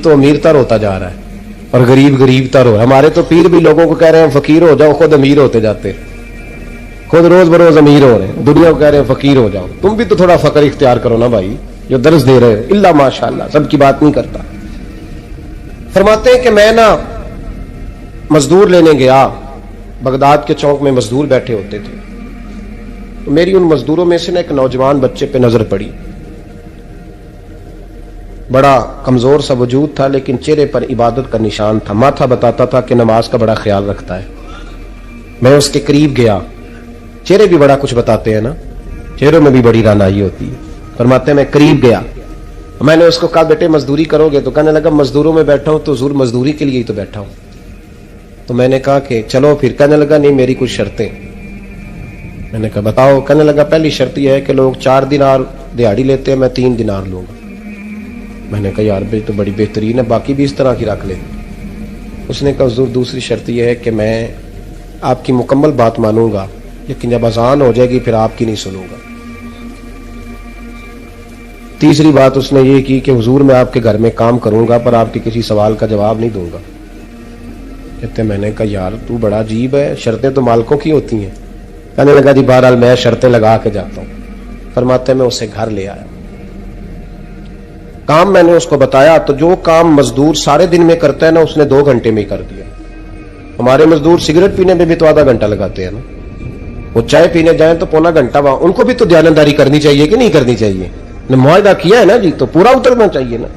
تو امیر تر ہوتا جا رہا ہے اور غریب غریب تر ہو رہا ہے. ہمارے تو پیر بھی لوگوں کو کہہ رہے ہیں فقیر ہو جاؤ, خود امیر ہوتے جاتے, خود روز بروز امیر ہو رہے ہیں. دنیا کو کہہ رہے ہیں فقیر ہو جاؤ. تم بھی تو تھوڑا فقر اختیار کرو نا بھائی, جو درس دے رہے ہیں. اللہ ماشاء اللہ, سب کی بات نہیں کرتا. فرماتے ہیں کہ میں نا مزدور لینے گیا, بغداد کے چوک میں مزدور بیٹھے ہوتے تھے. میری ان مزدوروں میں سے نا ایک نوجوان بچے پہ نظر پڑی. بڑا کمزور سا وجود تھا لیکن چہرے پر عبادت کا نشان تھا. ماتھا بتاتا تھا کہ نماز کا بڑا خیال رکھتا ہے. میں اس کے قریب گیا. چہرے بھی بڑا کچھ بتاتے ہیں نا, چہروں میں بھی بڑی رانائی ہوتی ہے. فرماتے ہیں میں قریب گیا, میں نے اس کو کہا بیٹے مزدوری کرو گے؟ تو کہنے لگا مزدوروں میں بیٹھا ہوں تو حضور مزدوری کے لیے ہی تو بیٹھا ہوں. تو میں نے کہا کہ چلو پھر. کہنے لگا نہیں میری کچھ شرطیں. میں نے کہا بتاؤ. کہنے لگا پہلی شرط یہ ہے کہ لوگ 4 دینار دیہاڑی لیتے ہیں, میں 3 دینار لوں گا. میں نے کہا یار بھائی تو بڑی بہترین ہے, باقی بھی اس طرح کی رکھ لیں. اس نے کہا حضور دوسری شرط یہ ہے کہ میں آپ کی مکمل بات مانوں گا لیکن جب اذان ہو جائے گی پھر آپ کی نہیں سنوں گا. تیسری بات اس نے یہ کی کہ حضور میں آپ کے گھر میں کام کروں گا پر آپ کے کسی سوال کا جواب نہیں دوں گا. کہتے میں نے کہا یار تو بڑا عجیب ہے, شرطیں تو مالکوں کی ہوتی ہیں. کہنے لگا جی بہرحال میں شرطیں لگا کے جاتا ہوں. فرماتے میں اسے گھر لے آیا. کام میں نے اس کو بتایا تو جو کام مزدور سارے دن میں کرتا ہے نا اس نے 2 گھنٹے میں ہی کر دیا. ہمارے مزدور سگریٹ پینے میں بھی تو آدھا گھنٹہ لگاتے ہیں نا, وہ چائے پینے جائیں تو پونا گھنٹہ. وہاں ان کو بھی تو دیانتداری کرنی چاہیے کہ نہیں کرنی چاہیے؟ معاہدہ کیا ہے نا جی, تو پورا اترنا چاہیے نا.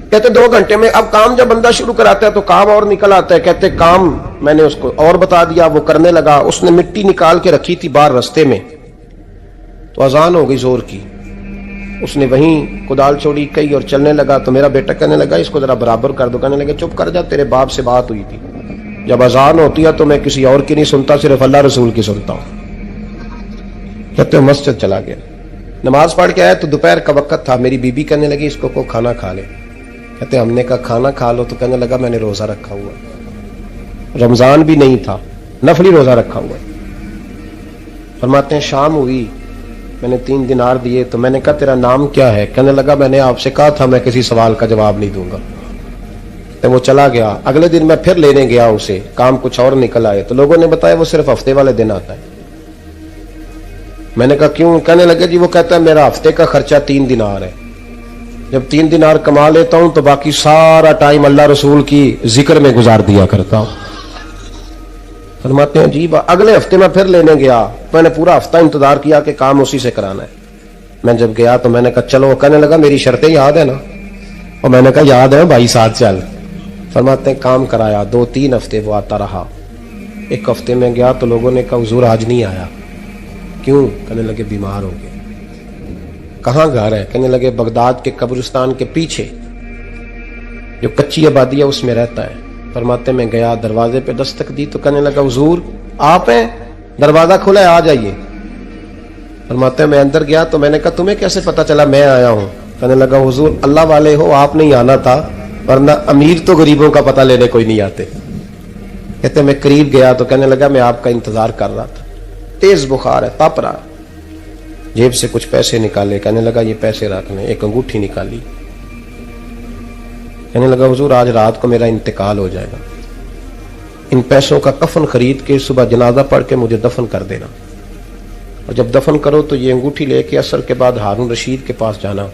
کہتے 2 گھنٹے میں. اب کام جب بندہ شروع کراتا ہے تو کام اور نکل آتا ہے. کہتے کام میں نے اس کو اور بتا دیا, وہ کرنے لگا. اس نے مٹی نکال کے رکھی تھی باہر رستے میں, تو اذان ہو گئی زور کی. اس نے وہیں کدال چھوڑی کئی اور چلنے لگا. تو میرا بیٹا کہنے لگا اس کو ذرا برابر کر دو. کہنے لگا چپ کر جا, تیرے باپ سے بات ہوئی تھی, جب اذان ہوتی ہے تو میں کسی اور کی نہیں سنتا, صرف اللہ رسول کی سنتا ہوں. کہتے مسجد چلا گیا, نماز پڑھ کے آیا تو دوپہر کا وقت تھا. میری بیوی کہنے لگی اس کو کھانا کھا لے. کہتے ہم نے کہا کھانا کھا لو. تو کہنے لگا میں نے روزہ رکھا ہوا, رمضان بھی نہیں تھا, نفلی روزہ رکھا ہوا. فرماتے ہیں شام ہوئی, میں نے 3 دینار دیے. تو میں نے کہا تیرا نام کیا ہے؟ کہنے لگا میں نے آپ سے کہا تھا میں کسی سوال کا جواب نہیں دوں گا. تو وہ چلا گیا. اگلے دن میں پھر لینے گیا اسے, کام کچھ اور نکل آئے. تو لوگوں نے بتایا وہ صرف ہفتے والے دن آتا ہے. میں نے کہا کیوں؟ کہنے لگے جی وہ کہتا ہے میرا ہفتے کا خرچہ 3 دینار ہے, جب 3 دینار کما لیتا ہوں تو باقی سارا ٹائم اللہ رسول کی ذکر میں گزار دیا کرتا ہوں. فرماتے ہیں جی اگلے ہفتے میں پھر لینے گیا. میں نے پورا ہفتہ انتظار کیا کہ کام اسی سے کرانا ہے. میں جب گیا تو میں نے کہا چلو. کہنے لگا میری شرطیں یاد ہے نا؟ اور میں نے کہا یاد ہے بھائی, ساتھ چل. فرماتے ہیں کام کرایا. 2-3 ہفتے وہ آتا رہا. ایک ہفتے میں گیا تو لوگوں نے کہا حضور آج نہیں آیا. کیوں؟ کہنے لگے بیمار ہو گئے. کہاں گھر ہے؟ کہنے لگے بغداد کے قبرستان کے پیچھے جو کچی آبادی ہے اس میں رہتا ہے. فرماتے میں گیا, دروازے پہ دستک دی تو کہنے لگا حضور آپ ہیں؟ دروازہ کھلا ہے, آ جائیے. فرماتے میں اندر گیا تو میں نے کہا تمہیں کیسے پتا چلا میں آیا ہوں؟ کہنے لگا حضور اللہ والے ہو, آپ نہیں آنا تھا, ورنہ امیر تو غریبوں کا پتہ لینے کوئی نہیں آتے. کہتے میں قریب گیا تو کہنے لگا میں آپ کا انتظار کر رہا تھا, تیز بخار ہے, تپ رہا. جیب سے کچھ پیسے نکالے. کہنے لگا یہ پیسے رکھ لیں. ایک انگوٹھی نکالی. کہنے لگا حضور آج رات کو میرا انتقال ہو جائے گا, ان پیسوں کا کفن خرید کے صبح جنازہ پڑھ کے مجھے دفن کر دینا, اور جب دفن کرو تو یہ انگوٹھی لے کے عصر کے بعد ہارون رشید کے پاس جانا.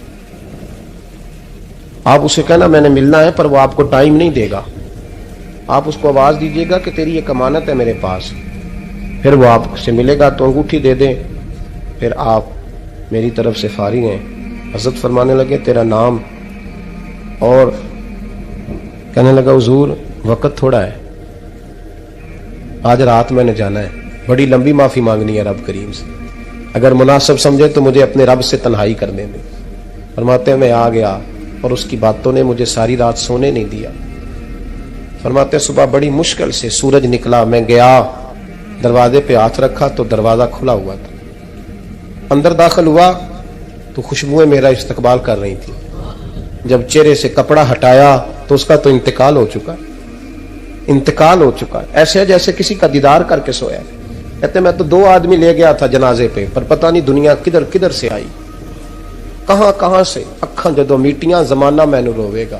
آپ اسے کہنا میں نے ملنا ہے, پر وہ آپ کو ٹائم نہیں دے گا. آپ اس کو آواز دیجیے گا کہ تیری ایک امانت ہے میرے پاس. پھر وہ آپ سے ملے گا تو انگوٹھی دے دیں, پھر آپ میری طرف سے فارغ ہیں. حضرت فرمانے لگے تیرا نام؟ اور کہنے لگا حضور وقت تھوڑا ہے, آج رات میں نے جانا ہے, بڑی لمبی معافی مانگنی ہے رب کریم سے, اگر مناسب سمجھے تو مجھے اپنے رب سے تنہائی کرنے دیں. فرماتے ہیں میں آ گیا اور اس کی باتوں نے مجھے ساری رات سونے نہیں دیا. فرماتے ہیں صبح بڑی مشکل سے سورج نکلا, میں گیا دروازے پہ ہاتھ رکھا تو دروازہ کھلا ہوا تھا. اندر داخل ہوا تو خوشبوئیں میرا استقبال کر رہی تھی. جب چہرے سے کپڑا ہٹایا تو اس کا تو انتقال ہو چکا, انتقال ہو چکا, ایسے جیسے کسی کا دیدار کر کے سویا. کہتے میں تو 2 آدمی لے گیا تھا جنازے پہ, پر پتہ نہیں دنیا کدھر کدھر سے آئی, کہاں کہاں سے. اکھاں جدو میٹیاں زمانہ مینوں روے گا,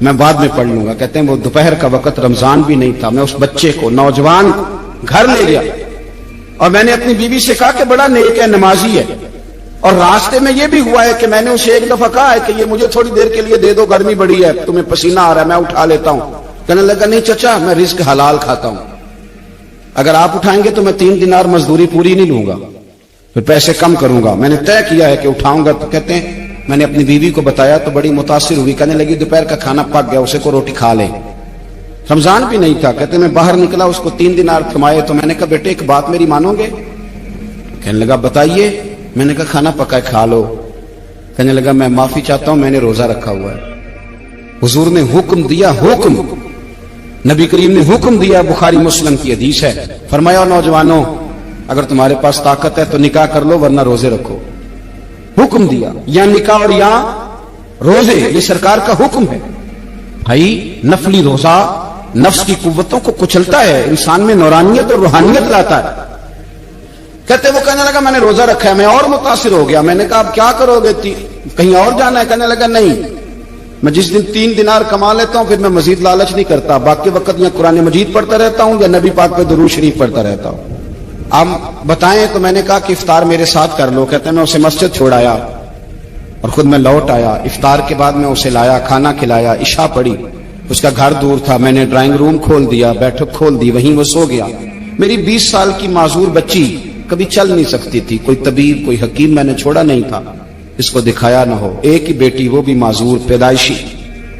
میں بعد میں پڑھ لوں گا. کہتے ہیں وہ دوپہر کا وقت رمضان بھی نہیں تھا, میں اس بچے کو نوجوان گھر لے گیا اور میں نے اپنی بیوی سے کہا کہ بڑا نیک ہے, نمازی ہے, اور راستے میں یہ بھی ہوا ہے کہ میں نے اسے ایک دفعہ کہا ہے کہ یہ مجھے تھوڑی دیر کے لیے دے دو, گرمی بڑی ہے, تمہیں پسینہ آ رہا ہے, میں اٹھا لیتا ہوں. کہنے لگا نہیں چچا, میں رزق حلال کھاتا ہوں, اگر آپ اٹھائیں گے تو میں 3 دینار مزدوری پوری نہیں لوں گا, پھر پیسے کم کروں گا, میں نے طے کیا ہے کہ اٹھاؤں گا. تو کہتے ہیں میں نے اپنی بیوی کو بتایا تو بڑی متاثر ہوئی, کہنے لگی دوپہر کا کھانا پک گیا, اسے کو روٹی کھا لے. رمضان بھی نہیں تھا. کہتے ہیں میں باہر نکلا, اس کو 3 دینار تھمائے, تو میں نے کہا بیٹے ایک بات میری مانو گے؟ کہنے لگا بتائیے. میں نے کہا کھانا پکائے کھا لو. کہنے لگا میں معافی چاہتا ہوں, میں نے روزہ رکھا ہوا ہے. حضور نے حکم دیا, حکم نبی کریم نے حکم دیا, بخاری مسلم کی حدیث ہے, فرمایا نوجوانوں اگر تمہارے پاس طاقت ہے تو نکاح کر لو ورنہ روزے رکھو. حکم دیا, یا نکاح اور یا روزے, یہ سرکار کا حکم ہے. بھائی نفلی روزہ نفس کی قوتوں کو کچلتا ہے, انسان میں نورانیت اور روحانیت لاتا ہے. کہتے وہ کہنے لگا میں نے روزہ رکھا ہے. میں اور متاثر ہو گیا, میں نے کہا اب کیا کرو گے, کہیں اور جانا ہے؟ کہنے لگا نہیں, میں جس دن 3 دینار کما لیتا ہوں پھر میں مزید لالچ نہیں کرتا, باقی وقت یا قرآن مجید پڑھتا رہتا ہوں یا نبی پاک پہ درود شریف پڑھتا رہتا ہوں. آپ بتائیں. تو میں نے کہا کہ افطار میرے ساتھ کر لو. کہتے ہیں میں اسے مسجد چھوڑایا اور خود میں لوٹ آیا. افطار کے بعد میں اسے لایا, کھانا کھلایا, عشاء پڑھی. اس کا گھر دور تھا, میں نے ڈرائنگ روم کھول دیا, بیٹھک کھول دی, وہیں وہ سو گیا. میری 20 سال کی معذور بچی کبھی چل نہیں سکتی تھی, کوئی طبیب کوئی حکیم میں نے چھوڑا نہیں تھا, اس کو دکھایا نہ ہو. ایک ہی بیٹی, وہ بھی معذور پیدائشی.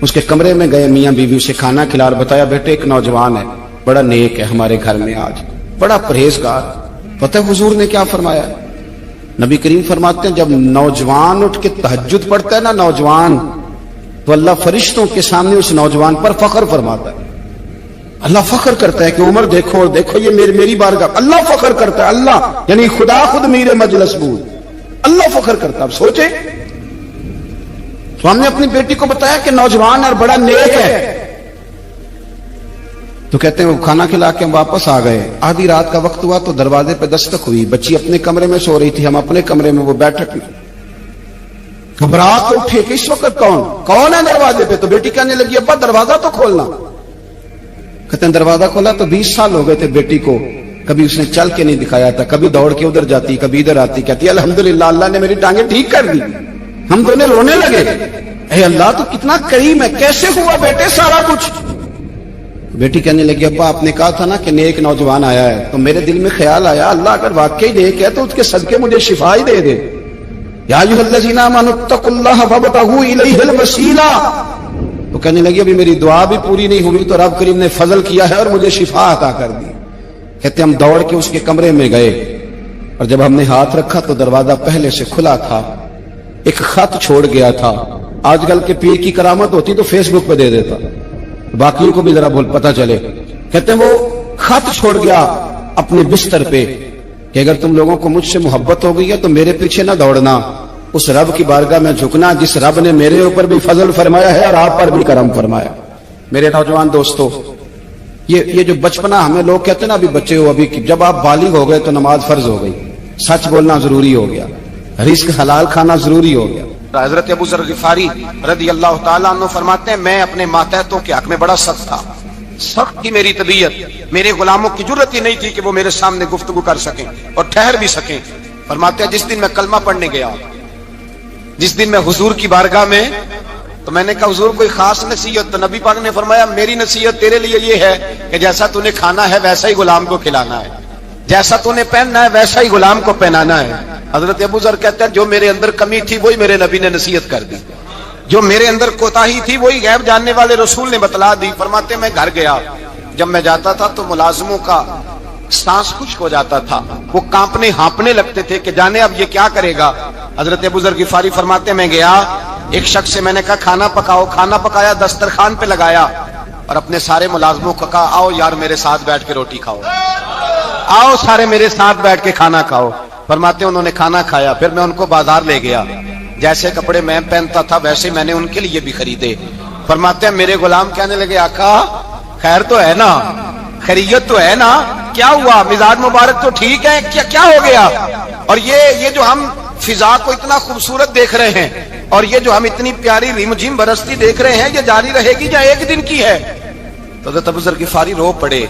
اس کے کمرے میں گئے, میاں بیوی اسے کھانا کھلا اور بتایا بیٹے ایک نوجوان ہے, بڑا نیک ہے, ہمارے گھر میں آج بڑا پرہیزگار. پتہ حضور نے کیا فرمایا؟ نبی کریم فرماتے ہیں جب نوجوان اٹھ کے تہجد پڑھتا ہے نا نوجوان, تو اللہ فرشتوں کے سامنے اس نوجوان پر فخر فرماتا ہے. اللہ فخر کرتا ہے کہ عمر دیکھو اور دیکھو یہ میری بارگاہ. اللہ فخر کرتا ہے, اللہ یعنی خدا خود میرے مجلس بود, اللہ فخر کرتا ہے. اب سوچے, تو ہم نے اپنی بیٹی کو بتایا کہ نوجوان اور بڑا نیک ہے. تو کہتے ہیں وہ کھانا کھلا کے ہم واپس آ گئے. آدھی رات کا وقت ہوا تو دروازے پہ دستک ہوئی. بچی اپنے کمرے میں سو رہی تھی, ہم اپنے کمرے میں, وہ بیٹھک میں. گھبرا کے اٹھے کہ اس وقت کون ہے دروازے پہ؟ تو بیٹی کہنے لگی ابا دروازہ تو کھولنا. کہتے ہیں دروازہ کھولا تو 20 سال ہو گئے تھے بیٹی کو, کبھی اس نے چل کے نہیں دکھایا تھا, کبھی دوڑ کے ادھر جاتی, کبھی ادھر آتی. کہتی الحمدللہ اللہ نے میری ٹانگیں ٹھیک کر دی. ہم دونوں رونے لگے, اے اللہ تو کتنا کریم ہے, کیسے ہوا بیٹے سارا کچھ؟ بیٹی کہنے لگی ابا آپ نے کہا تھا نا کہ نیک نوجوان آیا ہے, تو میرے دل میں خیال آیا اللہ اگر واقعی نیک ہے تو اس کے صدقے مجھے شفا ہی دے دے. یا ایھا الذین آمنوا اتقوا اللہ وابتغوا الیہ الوسیلہ. تو کہنے لگی ابھی میری دعا بھی پوری نہیں ہوئی تو رب کریم نے فضل کیا ہے اور مجھے شفا عطا کر دی. کہتے ہم دوڑ کے اس کے کمرے میں گئے اور جب ہم نے ہاتھ رکھا تو دروازہ پہلے سے کھلا تھا. ایک خط چھوڑ گیا تھا. آج کل کے پیر کی کرامت ہوتی تو فیس بک پہ دے دیتا, باقیوں کو بھی ذرا پتہ چلے. کہتے ہیں وہ خط چھوڑ گیا اپنے بستر پہ کہ اگر تم لوگوں کو مجھ سے محبت ہو گئی ہے تو میرے پیچھے نہ دوڑنا, اس رب کی بارگاہ میں جھکنا جس رب نے میرے اوپر بھی فضل فرمایا ہے اور آپ پر بھی کرم فرمایا. میرے نوجوان دوستو, یہ جو بچپنا ہمیں لوگ کہتے ہیں نا ابھی بچے ہو, ابھی جب آپ بالغ ہو گئے تو نماز فرض ہو گئی, سچ بولنا ضروری ہو گیا, رزق حلال کھانا ضروری ہو گیا. حضرت ابو ذر غفاری رضی اللہ تعالیٰ عنہ فرماتے ہیں میں اپنے ماتحتوں کے حق میں بڑا سخت تھا, سخت تھی میری طبیعت, میرے غلاموں کی جرت ہی نہیں تھی کہ وہ میرے سامنے گفتگو کر سکیں اور ٹھہر بھی سکیں. فرماتے ہیں جس دن میں کلمہ پڑھنے گیا, جس دن میں حضور کی بارگاہ میں, تو میں نے کہا حضور کوئی خاص نصیحت؟ تو نبی پاک نے فرمایا میری نصیحت تیرے لیے یہ ہے کہ جیسا تو نے کھانا ہے ویسا ہی غلام کو کھلانا ہے, جیسا تو نے پہننا ہے ویسا ہی غلام کو پہنانا ہے. حضرت ابو ذر کہتے ہیں جو میرے اندر کمی تھی وہی میرے نبی نے نصیحت کر دی, جو میرے اندر کوتاہی تھی وہی غیب جاننے والے رسول نے بتلا دی. فرماتے میں گھر گیا, جب میں جاتا تھا تو ملازموں کا سانس خشک ہو جاتا تھا, وہ کانپنے ہانپنے لگتے تھے کہ جانے اب یہ کیا کرے گا. حضرت ابو ذر غفاری فرماتے میں گیا, ایک شخص سے میں نے کہا کھانا پکاؤ, کھانا پکایا, دسترخوان پہ لگایا اور اپنے سارے ملازموں کو کہا آؤ یار میرے ساتھ بیٹھ کے روٹی کھاؤ, آؤ سارے میرے ساتھ بیٹھ کے کھانا کھاؤ. فرماتے انہوں نے کھانا کھایا, پھر میں ان کو بازار لے گیا, جیسے کپڑے میں پہنتا تھا ویسے میں نے ان کے لیے بھی خریدے. فرماتے ہیں میرے غلام کہنے لگے آقا خیر تو ہے نا, خیریت تو ہے نا, کیا ہوا, مزاج مبارک تو ٹھیک ہے, کیا ہو گیا؟ اور یہ جو ہم فضا کو اتنا خوبصورت دیکھ رہے ہیں, اور یہ جو ہم اتنی پیاری ریمجھم برستی دیکھ رہے ہیں یہ جاری رہے گی یا ایک دن کی ہے؟ تو حضرت ابو ذر غفاری رو پڑے،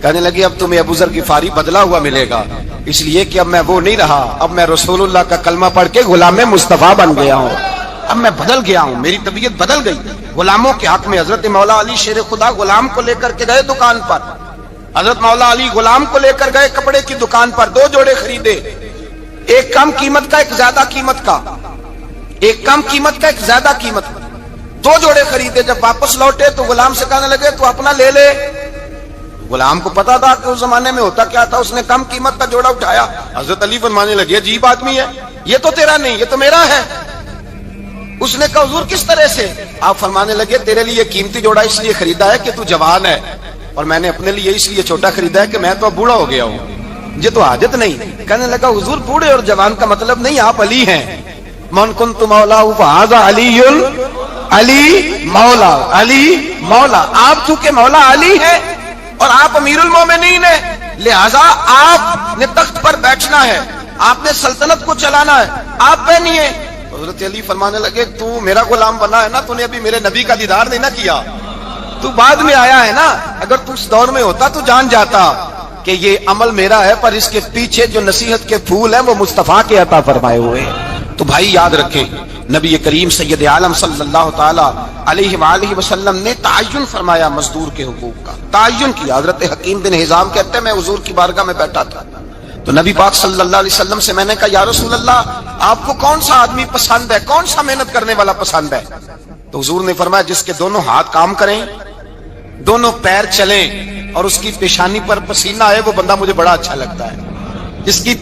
کہنے لگے اب تمہیں ابو ذر غفاری بدلا ہوا ملے گا، اس لیے کہ اب میں وہ نہیں رہا، اب میں رسول اللہ کا کلمہ پڑھ کے غلام مصطفیٰ بن گیا ہوں، اب میں بدل گیا ہوں، میری طبیعت بدل گئی۔ غلاموں کے حق میں حضرت مولا علی شیر خدا غلام کو لے کر کے گئے دکان پر، حضرت مولا علی غلام کو لے کر گئے کپڑے کی دکان پر، 2 جوڑے خریدے، ایک کم قیمت کا ایک زیادہ قیمت کا، ایک کم قیمت کا ایک زیادہ قیمت کا، 2 جوڑے خریدے۔ جب واپس لوٹے تو غلام سے کہنے لگے تو اپنا لے لے۔ غلام کو پتا تھا کہ اس زمانے میں ہوتا کیا تھا، اس نے کم قیمت کا جوڑا اٹھایا۔ حضرت علی فرمانے لگے عجیب آدمی ہے، یہ تو تیرا نہیں، یہ تو میرا ہے۔ اس نے کہا حضور کس طرح سے؟ آپ فرمانے لگے تیرے لیے قیمتی جوڑا اس لیے خریدا ہے کہ تو جوان ہے، اور میں نے اپنے لیے اس لیے چھوٹا خریدا ہے کہ میں تو اب بوڑھا ہو گیا ہوں، مجھے تو حاجت نہیں۔ کہنے لگا حضور بوڑھے اور جوان کا مطلب نہیں، آپ علی ہیں، من کنت مولا فہذا علی، علی مولا، علی مولا، آپ چونکہ مولا علی ہیں اور آپ امیر المومنین ہیں، لہذا آپ نے تخت پر بیٹھنا ہے، آپ نے سلطنت کو چلانا ہے، آپ پہ نہیں ہے۔ حضرت علی فرمانے لگے تو میرا غلام بنا ہے نا، تو نے ابھی میرے نبی کا دیدار نہیں نہ کیا، تو بعد میں آیا ہے نا، اگر تو اس دور میں ہوتا تو جان جاتا کہ یہ عمل میرا ہے، پر اس کے پیچھے جو نصیحت کے پھول ہیں وہ مصطفیٰ کے عطا فرمائے ہوئے ہیں۔ تو بھائی یاد رکھیں، نبی کریم سید عالم صلی اللہ تعالی علیہ وآلہ وسلم نے تعین فرمایا مزدور کے حقوق کا، تعین کیا۔ حضرت حکیم بن حزام کہتے ہیں میں حضور کی بارگاہ میں بیٹھا تھا، تو نبی پاک صلی اللہ علیہ وسلم سے میں نے کہا یا رسول اللہ آپ کو کون سا آدمی پسند ہے، کون سا محنت کرنے والا پسند ہے؟ تو حضور نے فرمایا جس کے دونوں ہاتھ کام کریں، دونوں پیر چلیں اور اس کی پیشانی پر پسینہ آئے، وہ بندہ مجھے بڑا اچھا لگتا ہے۔ جس کی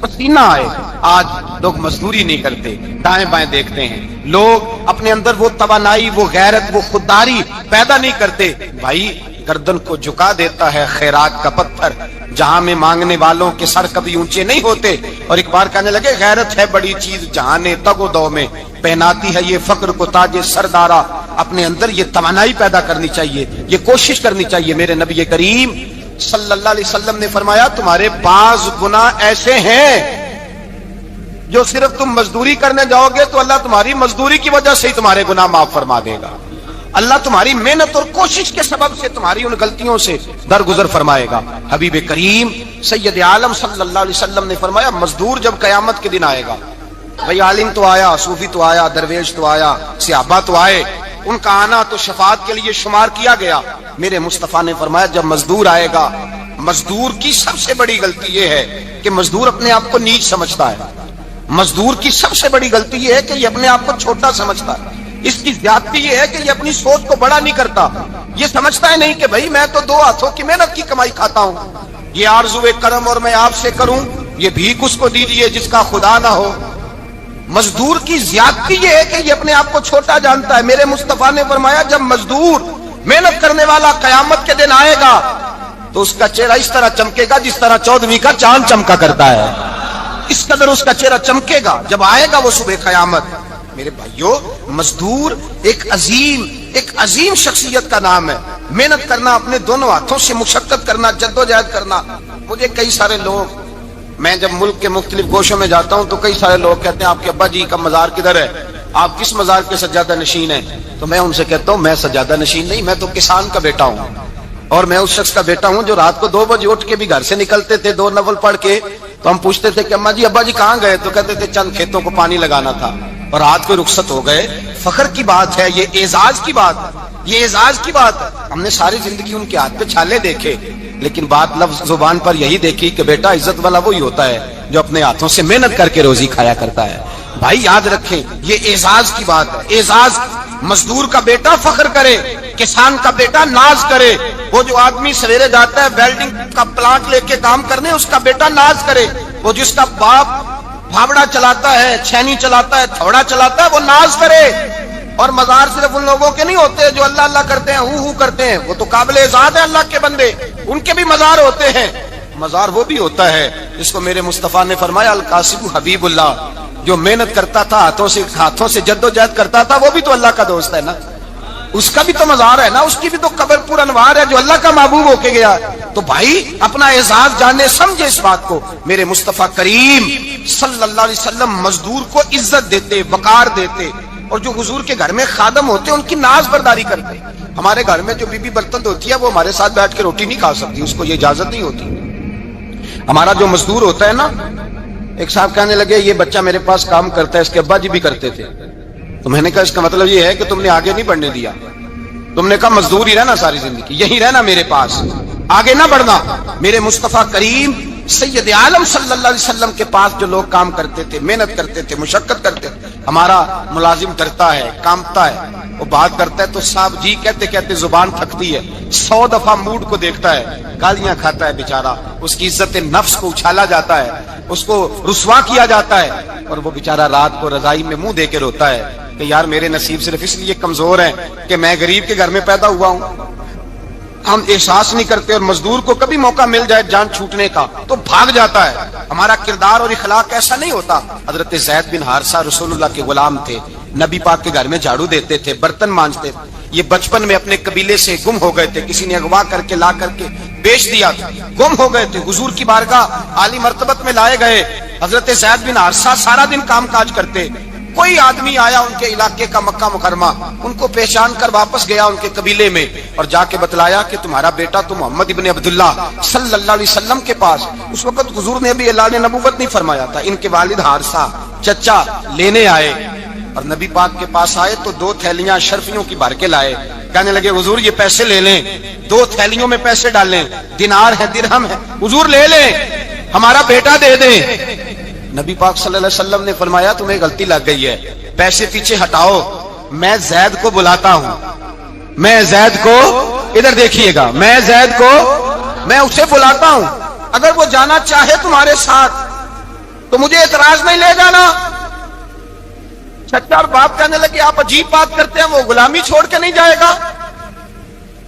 پسینہ آئے، آج لوگ مزدوری نہیں کرتے، دائیں بائیں دیکھتے ہیں، لوگ اپنے اندر وہ توانائی، وہ غیرت، وہ خودداری پیدا نہیں کرتے۔ بھائی گردن کو جھکا دیتا ہے خیرات کا پتھر، جہاں میں مانگنے والوں کے سر کبھی اونچے نہیں ہوتے۔ اور ایک بار کہنے لگے غیرت ہے بڑی چیز جہاں نے تگ و دو میں پہناتی ہے یہ فقر کو تاج سردارا، اپنے اندر یہ توانائی پیدا کرنی چاہیے، یہ کوشش کرنی چاہیے۔ میرے نبی کریم صلی اللہ علیہ وسلم نے فرمایا تمہارے بعض گناہ ایسے ہیں جو صرف تم مزدوری کرنے جاؤ گے تو اللہ تمہاری مزدوری کی وجہ سے ہی تمہارے گناہ معاف فرما دے گا، اللہ تمہاری محنت اور کوشش کے سبب سے تمہاری ان غلطیوں سے درگزر فرمائے گا۔ حبیب کریم سید عالم صلی اللہ علیہ وسلم نے فرمایا مزدور جب قیامت کے دن آئے گا، بھئی عالم تو آیا، صوفی تو آیا، درویش تو آیا، صحابہ تو آئے، ان کا آنا تو شفاعت کے لیے شمار کیا گیا۔ میرے مصطفیٰ نے فرمایا جب مزدور آئے گا، مزدور کی سب سے بڑی غلطی یہ ہے کہ مزدور اپنے آپ کو نیچ سمجھتا ہے، مزدور کی سب سے بڑی غلطی یہ ہے کہ یہ اپنے آپ کو چھوٹا سمجھتا ہے، اس کی زیادتی یہ ہے کہ یہ اپنی سوچ کو بڑا نہیں کرتا، یہ سمجھتا ہے نہیں کہ بھئی میں تو 2 ہاتھوں کی محنت کی کمائی کھاتا ہوں، یہ آرزو کرم اور میں آپ سے کروں، یہ بھیک اس کو دیجیے جس کا خدا نہ ہو۔ مزدور کی زیادتی یہ ہے کہ یہ اپنے آپ کو چھوٹا جانتا ہے۔ میرے مصطفیٰ نے فرمایا جب مزدور محنت کرنے والا قیامت کے دن آئے گا تو اس کا چہرہ اس طرح چمکے گا جس طرح 14ویں کا چاند چمکا کرتا ہے، اس قدر اس کا چہرہ چمکے گا جب آئے گا وہ صبح قیامت۔ میرے بھائیو مزدور ایک عظیم شخصیت کا نام ہے، محنت کرنا، اپنے دونوں ہاتھوں سے مشقت کرنا، جدوجہد کرنا۔ مجھے کئی سارے لوگ، میں جب ملک کے مختلف گوشوں میں جاتا ہوں تو کئی سارے لوگ کہتے ہیں آپ کے ابا جی کا مزار کدھر ہے، آپ کس مزار کے سجادہ نشین ہیں؟ تو میں ان سے کہتا ہوں میں سجادہ نشین نہیں، میں تو کسان کا بیٹا ہوں، اور میں اس شخص کا بیٹا ہوں جو رات کو 2 بجے اٹھ کے بھی گھر سے نکلتے تھے 2 نفل پڑھ کے، تو ہم پوچھتے تھے کہ اماں جی ابا جی کہاں گئے؟ تو کہتے تھے چند کھیتوں کو پانی لگانا تھا، اور رات کو رخصت ہو گئے۔ فخر کی بات ہے، یہ اعزاز کی بات ہے، یہ اعزاز کی بات ہے۔ ہم نے ساری زندگی ان کے ہاتھ پہ چھالے دیکھے، لیکن بات لفظ زبان پر یہی دیکھی کہ بیٹا عزت والا وہی ہوتا ہے جو اپنے ہاتھوں سے محنت کر کے روزی کھایا کرتا ہے۔ بھائی یاد رکھیں یہ اعزاز کی بات ہے، اعزاز۔ مزدور کا بیٹا فخر کرے، کسان کا بیٹا ناز کرے، وہ جو آدمی سویرے جاتا ہے ویلڈنگ کا پلانٹ لے کے کام کرنے اس کا بیٹا ناز کرے، وہ جس کا باپ بھاوڑا چلاتا ہے، چھینی چلاتا ہے، تھوڑا چلاتا ہے، وہ ناز کرے۔ اور مزار صرف ان لوگوں کے نہیں ہوتے جو اللہ اللہ کرتے ہیں، ہو کرتے ہیں، وہ تو قابل اعزاز ہے اللہ کے بندے، ان کے بھی مزار ہوتے ہیں۔ مزار وہ بھی ہوتا ہے جس کو میرے مصطفیٰ نے فرمایا القاسم حبیب اللہ، جو محنت کرتا تھا، ہاتھوں سے جدوجہد کرتا تھا، وہ بھی تو اللہ کا دوست ہے نا، اس کا بھی تو مزار ہے نا، اس کی بھی تو قبر پر انوار ہے جو اللہ کا محبوب ہو کے گیا۔ تو بھائی اپنا اعزاز جانے سمجھے اس بات کو۔ میرے مصطفیٰ کریم صلی اللہ علیہ وسلم مزدور کو عزت دیتے، وقار دیتے، اور جو حضور کے گھر میں خادم ہوتے ان کی ناز برداری کرتے. ہمارے گھر میں جو بی بی برتن دھوتی ہے وہ ہمارے ساتھ بیٹھ کے روٹی نہیں کھا سکتی، اس کو یہ اجازت نہیں ہوتی. ہمارا جو مزدور ہوتا ہے نا، ایک صاحب کہنے لگے یہ بچہ میرے پاس کام کرتا ہے، اس کے ابا جی بھی کرتے تھے. تو میں نے کہا اس کا مطلب یہ ہے کہ تم نے آگے نہیں بڑھنے دیا. تم نے کہا مزدور ہی رہنا ساری زندگی، یہی رہنا میرے پاس، آگے نہ بڑھنا. میرے مصطفیٰ کریم سید عالم صلی اللہ علیہ وسلم کے پاس جو لوگ کام کرتے تھے، محنت کرتے تھے، مشقت کرتے تھے، ہمارا ملازم ڈرتا ہے، کامتا ہے، وہ بات کرتا ہے تو صاحب جی کہتے کہتے زبان تھکتی ہے، 100 دفعہ موڈ کو دیکھتا ہے، گالیاں کھاتا ہے بیچارہ، اس کی عزت نفس کو اچھالا جاتا ہے، اس کو رسوا کیا جاتا ہے، اور وہ بیچارہ رات کو رضائی میں منہ دے کے روتا ہے کہ یار میرے نصیب صرف اس لیے کمزور ہیں کہ میں غریب کے گھر میں پیدا ہوا ہوں. ہم احساس نہیں کرتے، اور مزدور کو کبھی موقع مل جائے جان چھوٹنے کا تو بھاگ جاتا ہے. ہمارا کردار اور اخلاق ایسا نہیں ہوتا. حضرت زید بن حارثہ رسول اللہ کے غلام تھے، نبی پاک کے گھر میں جھاڑو دیتے تھے، برتن مانجتے تھے. یہ بچپن میں اپنے قبیلے سے گم ہو گئے تھے، کسی نے اغوا کر کے لا کر کے بیچ دیا تھا، گم ہو گئے تھے. حضور کی بارگاہ عالی مرتبت میں لائے گئے. حضرت زید بن حارثہ سارا دن کام کاج کرتے. کوئی آدمی آیا ان کے علاقے کا، مکہ مکرمہ، ان کو پہچان کر واپس گیا ان کے قبیلے میں اور جا کے بتلایا کہ تمہارا بیٹا تو محمد ابن عبداللہ صلی اللہ علیہ وسلم کے پاس. اس وقت حضور نے ابھی اعلان نبوت نہیں فرمایا تھا. ان کے والد حارثہ چچا لینے آئے اور نبی پاک کے پاس آئے تو 2 تھیلیاں اشرفیوں کی بھر کے لائے. کہنے لگے حضور یہ پیسے لے لیں، 2 تھیلیوں میں پیسے ڈالیں، دینار ہے درہم ہے، حضور لے لیں، ہمارا بیٹا دے دیں. نبی پاک صلی اللہ علیہ وسلم نے فرمایا تمہیں غلطی لگ گئی ہے، پیسے پیچھے ہٹاؤ، میں زید کو بلاتا ہوں. میں زید کو، ادھر دیکھیے گا، میں زید کو، میں اسے بلاتا ہوں. اگر وہ جانا چاہے تمہارے ساتھ تو مجھے اعتراض نہیں، لے جانا. چچا اور باپ کہنے لگے آپ عجیب بات کرتے ہیں، وہ غلامی چھوڑ کے نہیں جائے گا.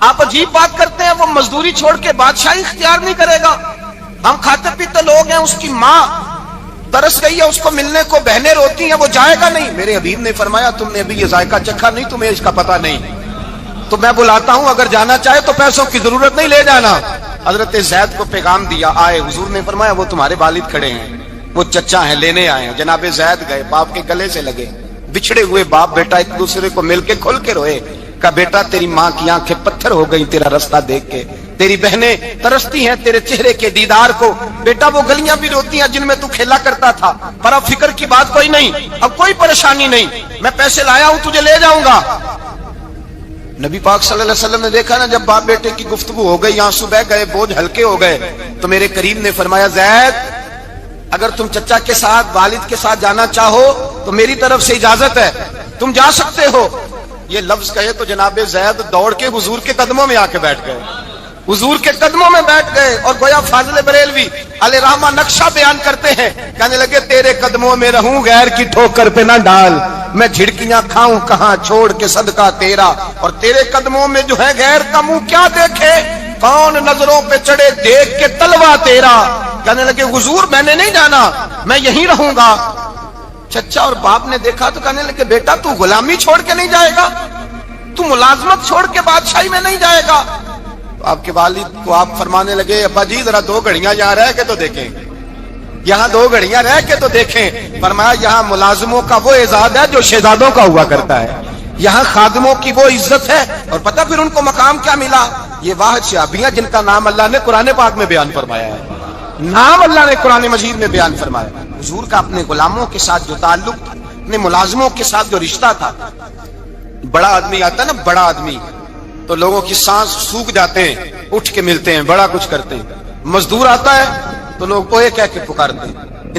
آپ عجیب بات کرتے ہیں، وہ مزدوری چھوڑ کے بادشاہی اختیار نہیں کرے گا. ہم کھاتے پیتے لوگ ہیں، اس کی ماں ترس گئی ہے، اس کو ملنے کو بہنیں روتی ہیں، وہ جائے گا نہیں. میرے حبیب نے فرمایا تم نے ابھی یہ ذائقہ چکھا نہیں، تمہیں اس کا پتہ نہیں، تو میں بلاتا ہوں، اگر جانا چاہے تو پیسوں کی ضرورت نہیں، لے جانا. حضرت زید کو پیغام دیا، آئے. حضور نے فرمایا وہ تمہارے والد کھڑے ہیں، وہ چچا ہیں، لینے آئے ہیں. جناب زید گئے، باپ کے گلے سے لگے. بچھڑے ہوئے باپ بیٹا ایک دوسرے کو مل کے کھل کے روئے. کہا بیٹا تیری ماں کی آنکھیں پتھر ہو گئی تیرا رستہ دیکھ کے، تیری بہنیں ترستی ہیں تیرے چہرے کے دیدار کو. بیٹا وہ گلیاں بھی روتی ہیں جن میں تو کھیلا کرتا تھا، پر اب فکر کی بات کوئی نہیں، اب کوئی پریشانی نہیں، میں پیسے لایا ہوں تجھے لے جاؤں گا. نبی پاک صلی اللہ علیہ وسلم نے دیکھا نا جب باپ بیٹے کی گفتگو ہو گئی، آنسو بہ گئے، بوجھ ہلکے ہو گئے، تو میرے کریم نے فرمایا زید اگر تم چچا کے ساتھ والد کے ساتھ جانا چاہو تو میری طرف سے اجازت ہے، تم جا سکتے ہو. یہ لفظ کہے تو جناب زید دوڑ کے حضور کے قدموں میں آ کے بیٹھ گئے، حضور کے قدموں میں بیٹھ گئے. اور گویا فاضل بریلوی علیہ رحمہ نقشہ بیان کرتے ہیں، کہنے لگے تیرے قدموں میں رہوں، غیر کی ٹھوکر پہ نہ ڈال، میں جھڑکیاں کھاؤں کہاں چھوڑ کے صدقہ تیرا. اور تیرے قدموں میں جو ہے غیر کا منہ کیا دیکھے، کون نظروں پہ چڑھے دیکھ کے تلوا تیرا. کہنے لگے حضور میں نے نہیں جانا، میں یہیں رہوں گا. چچا اور باپ نے دیکھا تو کہنے لگے بیٹا تو غلامی چھوڑ کے نہیں جائے گا، تو ملازمت چھوڑ کے بادشاہی میں نہیں جائے گا. تو آپ کے والد کو آپ فرمانے لگے ابا جی ذرا 2 گھڑیاں یہاں رہ کے تو دیکھیں، یہاں 2 گھڑیاں رہ کے تو دیکھیں. فرمایا یہاں ملازموں کا وہ اعزاز ہے جو شہزادوں کا ہوا کرتا ہے، یہاں خادموں کی وہ عزت ہے. اور پتہ پھر ان کو مقام کیا ملا، یہ واحد شعبیاں جن کا نام اللہ نے قرآن پاک میں بیان فرمایا ہے، نام اللہ نے قرآن مجید میں بیان فرمایا. حضور کا اپنے غلاموں کے ساتھ جو تعلق تھا، اپنے ملازموں کے ساتھ جو رشتہ تھا. بڑا آدمی آتا ہے نا، بڑا آدمی تو لوگوں کی سانس سوکھ جاتے ہیں، اٹھ کے ملتے ہیں، بڑا کچھ کرتے ہیں. مزدور آتا ہے تو لوگ اوئے کہہ کے پکارتے ہیں،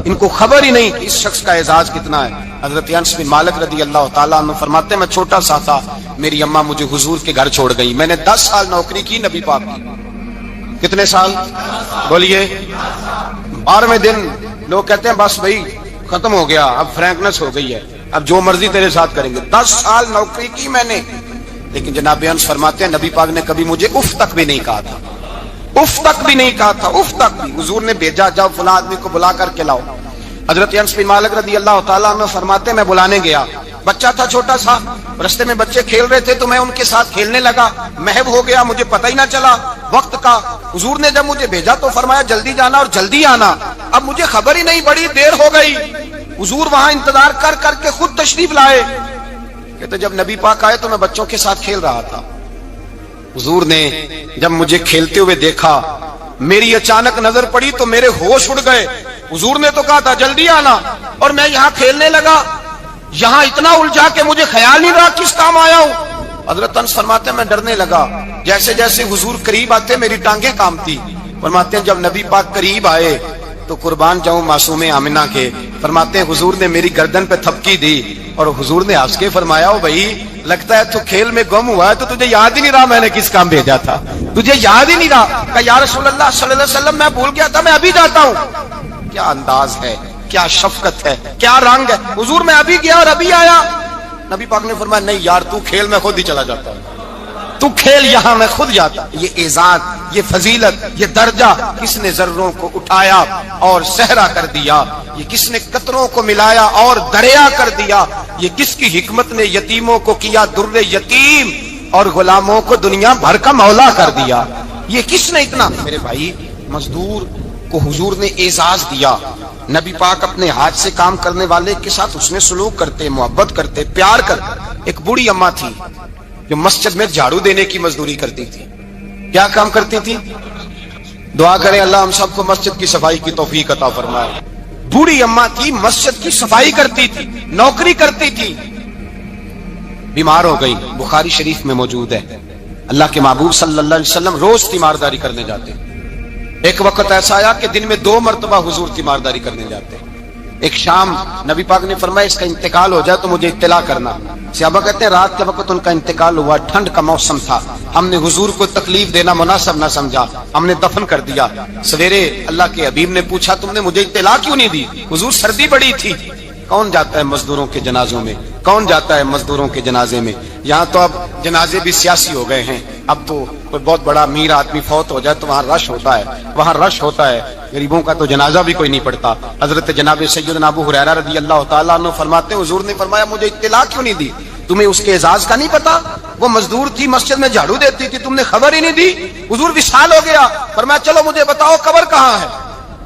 ان کو خبر ہی نہیں کہ اس شخص کا اعزاز کتنا ہے. حضرت انس بن مالک رضی اللہ تعالیٰ عنہ فرماتے ہیں میں چھوٹا سا تھا، میری اماں مجھے حضور کے گھر چھوڑ گئی، میں نے 10 سال نوکری کی نبی پاک کی. کتنے سال بولیے؟ 12ویں دن لوگ کہتے ہیں بس بھائی ختم ہو گیا، اب فرینکنس ہو گئی ہے، اب جو مرضی تیرے ساتھ کریں گے. 10 سال نوکری کی میں نے، لیکن جناب انس فرماتے ہیں نبی پاک نے کبھی مجھے اف تک بھی نہیں کہا تھا، اف تک بھی نہیں کہا تھا، اف تک بھی. حضور نے بھیجا جاؤ فلاں آدمی کو بلا کر کے لاؤ. حضرت انس بن مالک رضی اللہ تعالیٰ عنہ فرماتے ہیں میں بلانے گیا، بچہ تھا چھوٹا سا، رستے میں بچے کھیل رہے تھے تو میں ان کے ساتھ کھیلنے لگا، محو ہو گیا، مجھے پتہ ہی نہ چلا وقت کا. حضور نے جب مجھے بھیجا تو فرمایا جلدی جانا اور جلدی آنا. اب مجھے خبر ہی نہیں، بڑی دیر ہو گئی. حضور وہاں انتظار کر کر کے خود تشریف لائے. کہتے جب نبی پاک آئے تو میں بچوں کے ساتھ کھیل رہا تھا. حضور نے جب مجھے کھیلتے ہوئے دیکھا، میری اچانک نظر پڑی تو میرے ہوش اڑ گئے. حضور نے تو کہا تھا جلدی آنا، اور میں یہاں کھیلنے لگا. یہاں اتنا الجھا کہ مجھے خیال نہیں رہا کس کام آیا ہوں. حضرت انس فرماتے ہیں میں ڈرنے لگا. جیسے جیسے حضور قریب آتے میری ٹانگیں کانپتی. فرماتے ہیں جب نبی پاک قریب آئے تو قربان جاؤں معصوم آمنہ کے، فرماتے ہیں حضور نے میری گردن پہ تھپکی دی اور حضور نے ہنس کے فرمایا او بھائی لگتا ہے تو کھیل میں گم ہوا ہے تو تجھے یاد ہی نہیں رہا میں نے کس کام بھیجا تھا، تجھے یاد ہی نہیں رہا. کہ یا رسول اللہ صلی اللہ علیہ وسلم میں بھول گیا تھا، میں ابھی جاتا ہوں. کیا انداز ہے، کیا شفقت ہے، کیا رنگ ہے. حضور میں ابھی گیا اور ابھی آیا. نبی پاک نے فرمایا نہیں یار تو کھیل میں خود ہی چلا جاتا ہے، تو کھیل یہاں میں خود جاتا. یہ اعزاز، یہ فضیلت، یہ درجہ کس نے ذروں کو اٹھایا اور صحرا کر دیا، یہ کس نے قطروں کو ملایا اور دریا کر دیا، یہ کس کی حکمت نے یتیموں کو کیا در یتیم اور غلاموں کو دنیا بھر کا مولا کر دیا. یہ کس نے اتنا. میرے بھائی مزدور کو حضور نے اعزاز دیا. نبی پاک اپنے ہاتھ سے کام کرنے والے کے ساتھ اس نے سلوک کرتے، محبت کرتے، پیار کرتے. ایک بوڑھی اماں تھی جو مسجد میں جھاڑو دینے کی مزدوری کرتی تھی. کیا کام کرتی تھی؟ دعا کریں اللہ ہم سب کو مسجد کی صفائی کی توفیق عطا فرمائے. بوڑھی اماں تھی، مسجد کی صفائی کرتی تھی، نوکری کرتی تھی. بیمار ہو گئی، بخاری شریف میں موجود ہے. اللہ کے محبوب صلی اللہ علیہ وسلم روز تیمارداری کرنے جاتے. ایک وقت ایسا آیا کہ دن میں 2 مرتبہ حضور تیمارداری کرنے جاتے. ایک شام نبی پاک نے فرمایا اس کا انتقال ہو جائے تو مجھے اطلاع کرنا. صحابہ کہتے ہیں رات کے وقت ان کا انتقال ہوا، ٹھنڈ کا موسم تھا، ہم نے حضور کو تکلیف دینا مناسب نہ سمجھا، ہم نے دفن کر دیا. سویرے اللہ کے حبیب نے پوچھا تم نے مجھے اطلاع کیوں نہیں دی؟ حضور سردی بڑی تھی. کون جاتا ہے مزدوروں کے جنازوں میں؟ کون جاتا ہے مزدوروں کے جنازے میں؟ یہاں تو اب جنازے بھی سیاسی ہو گئے ہیں. اب تو کوئی بہت بڑا امیر آدمی فوت ہو جائے تو وہاں رش ہوتا ہے، وہاں رش ہوتا ہے. غریبوں کا تو جنازہ بھی کوئی نہیں پڑتا. حضرت جناب سیدنا ابو ہریرہ رضی اللہ تعالیٰ عنہ فرماتے ہیں حضور نے فرمایا مجھے اطلاع کیوں نہیں دی؟ تمہیں اس کے اعزاز کا نہیں پتا؟ وہ مزدور تھی، مسجد میں جھاڑو دیتی تھی، تم نے خبر ہی نہیں دی. حضور وصال ہو گیا، فرمایا چلو مجھے بتاؤ قبر کہاں ہے.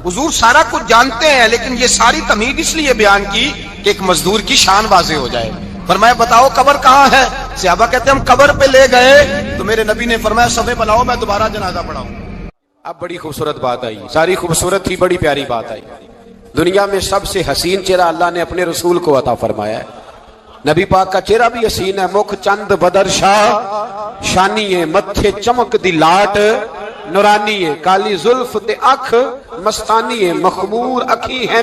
حضور سارا کچھ جانتے ہیں لیکن یہ ساری تمہید اس لیے بیان کی کہ ایک مزدور کی شان واضح ہو جائے. فرمایا بتاؤ قبر کہاں ہے. صحابہ کہتے ہیں ہم قبر پہ لے گئے تو میرے نبی نے فرمایا صفے بناؤ میں دوبارہ جنازہ پڑھاؤں. اب بڑی خوبصورت بات آئی، ساری خوبصورت تھی، بڑی پیاری بات آئی. دنیا میں سب سے حسین چہرہ اللہ نے اپنے رسول کو عطا فرمایا ہے. نبی پاک کا چہرہ بھی حسین ہے. مکھ چند بدر شاہ شانی ہے، متھے چمک دی لاٹ نورانی ہے، کالی زلف تے اکھ مستانی ہے، مخمور اکھی ہے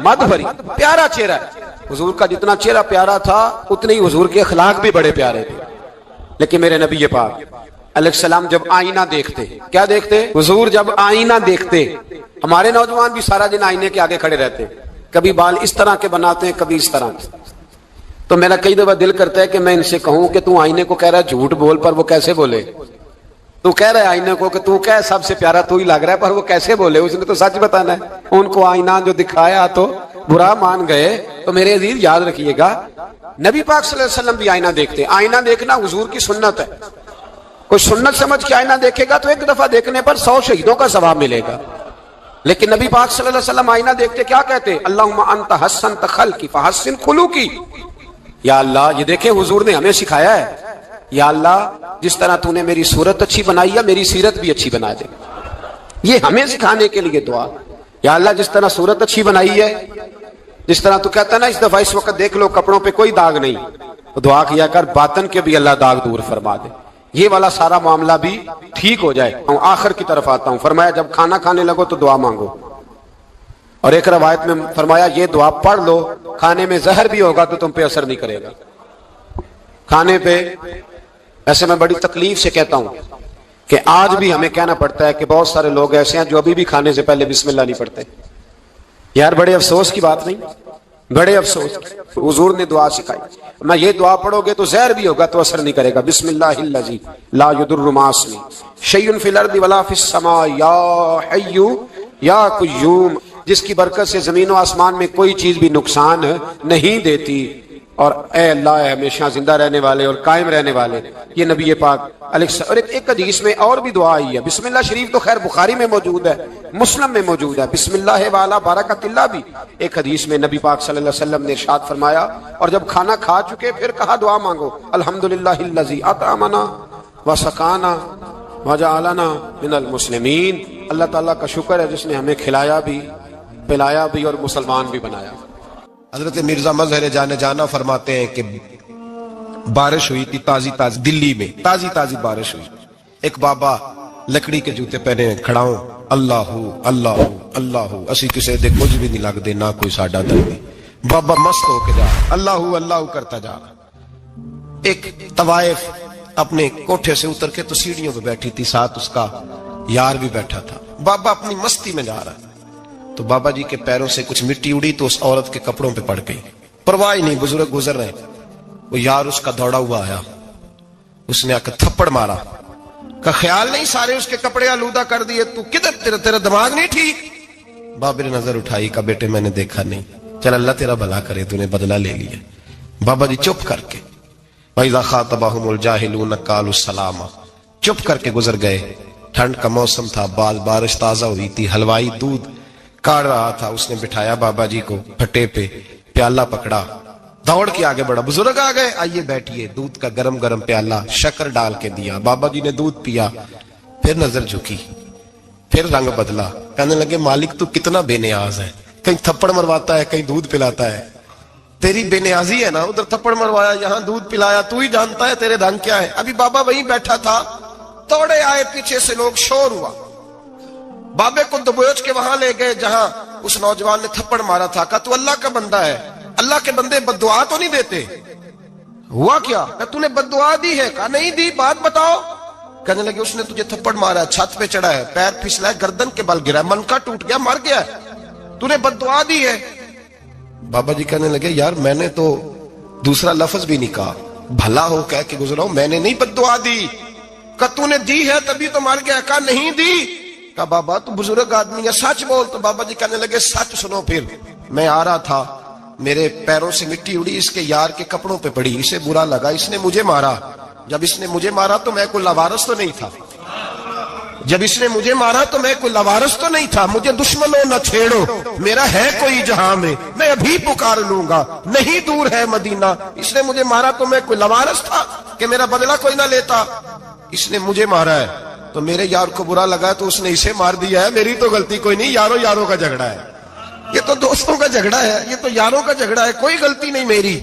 مد بھری. پیارا چہرہ ہے. حضور کا جتنا چہرہ پیارا تھا اتنے ہی حضور کے اخلاق بھی بڑے پیارے تھے. لیکن میرے نبی پاک علیہ السلام جب آئینہ دیکھتے، کیا دیکھتے؟ حضور جب آئینہ دیکھتے، ہمارے نوجوان بھی سارا دن آئینے کے آگے کھڑے رہتے، کبھی بال اس طرح کے بناتے ہیں کبھی اس طرح کے. تو میرا کئی دفعہ دل کرتا ہے کہ میں ان سے کہوں کہ تو آئینے کو کہہ رہا ہے جھوٹ بول، پر وہ کیسے بولے؟ تو کہہ رہا ہے آئینے کو کہ تو کیا سب سے پیارا تو ہی لگ رہا ہے، پر وہ کیسے بولے؟ اس نے تو سچ بتانا ہے. ان کو آئینہ جو دکھایا تو برا مان گئے. تو میرے عزیز یاد رکھیے گا نبی پاک صلی اللہ علیہ وسلم بھی آئینہ دیکھتے. آئینہ دیکھنا حضور کی سنت ہے. کوئی سنت سمجھ کے آئینہ دیکھے گا تو ایک دفعہ دیکھنے پر 100 شہیدوں کا ثواب ملے گا. لیکن نبی پاک صلی اللہ علیہ وسلم آئینہ دیکھتے کیا کہتے؟ اللہم انت حسنت خلقی فحسن خلقی. یا اللہ یہ دیکھیں حضور نے ہمیں سکھایا ہے، یا اللہ جس طرح تو نے میری صورت اچھی بنائی ہے میری سیرت بھی اچھی بنا دے. یہ ہمیں سکھانے کے لیے دعا. یا اللہ جس طرح صورت اچھی بنائی ہے، جس طرح تو کہتا ہے نا اس دفعہ اس وقت دیکھ لو کپڑوں پہ کوئی داغ نہیں، تو دعا کیا کر باطن کے بھی اللہ داغ دور فرما دے، یہ والا سارا معاملہ بھی ٹھیک ہو جائے. آخر کی طرف آتا ہوں. فرمایا جب کھانا کھانے لگو تو دعا مانگو. اور ایک روایت میں فرمایا یہ دعا پڑھ لو، کھانے میں زہر بھی ہوگا تو تم پہ اثر نہیں کرے گا. کھانے پہ ایسے میں بڑی تکلیف سے کہتا ہوں کہ آج بھی ہمیں کہنا پڑتا ہے کہ بہت سارے لوگ ایسے ہیں جو ابھی بھی کھانے سے پہلے بسم اللہ نہیں پڑھتے. یار بڑے افسوس کی بات نہیں؟ بڑے افسوس. حضور نے دعا سکھائی، میں یہ دعا پڑھو گے تو زہر بھی ہوگا تو اثر نہیں کرے گا. بسم اللہ الذی لا یضر مع اسمہ شیء فی الارض ولا فی السماء یا حی یا قیوم، جس کی برکت سے زمین و آسمان میں کوئی چیز بھی نقصان نہیں دیتی. اور اے اللہ اے ہمیشہ زندہ رہنے والے اور قائم رہنے والے، یہ نبی پاک علیہ اور ایک حدیث میں اور بھی دعا آئی ہے، بسم اللہ شریف تو خیر بخاری میں موجود ہے، مسلم میں موجود ہے، بسم اللہ والا برکت اللہ بھی ایک حدیث میں نبی پاک صلی اللہ علیہ وسلم نے ارشاد فرمایا، اور جب کھانا کھا چکے پھر کہا دعا مانگو، الحمدللہ الذی اطعمنا وسقانا وجعلنا من المسلمین، اللہ تعالیٰ کا شکر ہے جس نے ہمیں کھلایا بھی پلایا بھی اور مسلمان بھی بنایا۔ حضرت مرزا مظہر جانا فرماتے ہیں کہ بارش ہوئی تھی تازی تازی دلی میں، تازی تازی بارش ہوئی، ایک بابا لکڑی کے جوتے پہنے کھڑا ہوں، اللہ اللہ اللہ، اسی کسے دے کچھ بھی نہیں لگ دے نہ کوئی ساڈا دردی، بابا مست ہو کے جا اللہ اللہ کرتا جا رہا۔ ایک طوائف اپنے کوٹھے سے اتر کے تو سیڑھیوں پہ بیٹھی تھی، ساتھ اس کا یار بھی بیٹھا تھا، بابا اپنی مستی میں جا رہا تو بابا جی کے پیروں سے کچھ مٹی اڑی تو اس عورت کے کپڑوں پہ پڑ گئی، پرواہ نہیں، بزرگ گزر رہے، وہ یار اس کا دوڑا ہوا آیا، اس نے آ کر تھپڑ مارا، کا خیال نہیں سارے اس کے کپڑے آلودہ کر دیے، تو کدھر تیرا دماغ نہیں ٹھیک؟ بابا نے نظر اٹھائی، کا بیٹے میں نے دیکھا نہیں، چل اللہ تیرا بھلا کرے، تو نے بدلہ لے لیا۔ بابا جی چپ کر کے وَإِذَا خَاطَبَهُمُ الْجَاهِلُونَ قَالُوا السَّلَامَ، چپ کر کے گزر گئے۔ ٹھنڈ کا موسم تھا، بارش تازہ ہوئی تھی، حلوائی دودھ کاڑ رہا تھا، اس نے بٹھایا بابا جی کو پھٹے پہ، پیالہ پکڑا، دوڑ کے آگے بڑھا، بزرگ آ گئے، آئیے بیٹھیے، دودھ کا گرم گرم پیالہ شکر ڈال کے دیا، بابا جی نے دودھ پیا، پھر نظر جھکی، پھر رنگ بدلا، کہنے لگے مالک تو کتنا بے نیاز ہے، کہیں تھپڑ مرواتا ہے، کہیں دودھ پلاتا ہے، تیری بے نیازی ہے نا، ادھر تھپڑ مروایا یہاں دودھ پلایا، تو ہی جانتا ہے تیرے رنگ کیا ہے۔ ابھی بابا وہیں بیٹھا تھا، توڑے آئے، پیچھے سے لوگ، شور ہوا، بابے کو دبوچ کے وہاں لے گئے جہاں اس نوجوان نے تھپڑ مارا تھا، کہا تو اللہ کا بندہ ہے، اللہ کے بندے بد دعا تو نہیں دیتے، ہوا کیا؟ کہا تو نے بد دعا دی ہے؟ کہا نہیں دی، بات بتاؤ۔ کہنے لگے اس نے تجھے تھپڑ مارا ہے، چھت پہ چڑھا ہے، پیر پھسلا ہے، گردن کے بل گرا ہے، منکا ٹوٹ گیا، مر گیا ہے، تو نے بد دعا دی ہے۔ بابا جی کہنے لگے یار میں نے تو دوسرا لفظ بھی نہیں کہا، بھلا ہو کہہ کے گزرا ہوں، میں نے نہیں بد دعا دی۔ کہا تو نے دی ہے تبھی تو مر گیا، کہا نہیں دی۔ کہا بابا تو بزرگ آدمی ہے، سچ بول۔ تو بابا جی کہنے لگے سچ سنو، پھر میں آ رہا تھا، میرے پیروں سے مٹی اڑی، اس کے یار کے کپڑوں پہ پڑی، اسے برا لگا، اس نے مجھے مارا، جب اس نے مجھے مارا تو میں کوئی لاوارث تو نہیں تھا، جب اس نے مجھے مارا تو میں کوئی لاوارث تو نہیں تھا، مجھے دشمنوں نہ چھیڑو، میرا ہے کوئی جہاں میں ابھی پکار لوں گا، نہیں دور ہے مدینہ، اس نے مجھے مارا تو میں کوئی لاوارث تھا کہ میرا بدلہ کوئی نہ لیتا، اس نے مجھے مارا ہے تو میرے یار کو برا لگا تو اس نے اسے مار دیا ہے، میری تو غلطی کوئی نہیں، یاروں کا جھگڑا ہے، یہ تو دوستوں کا جھگڑا ہے، یہ تو یاروں کا جھگڑا ہے، کوئی غلطی نہیں میری،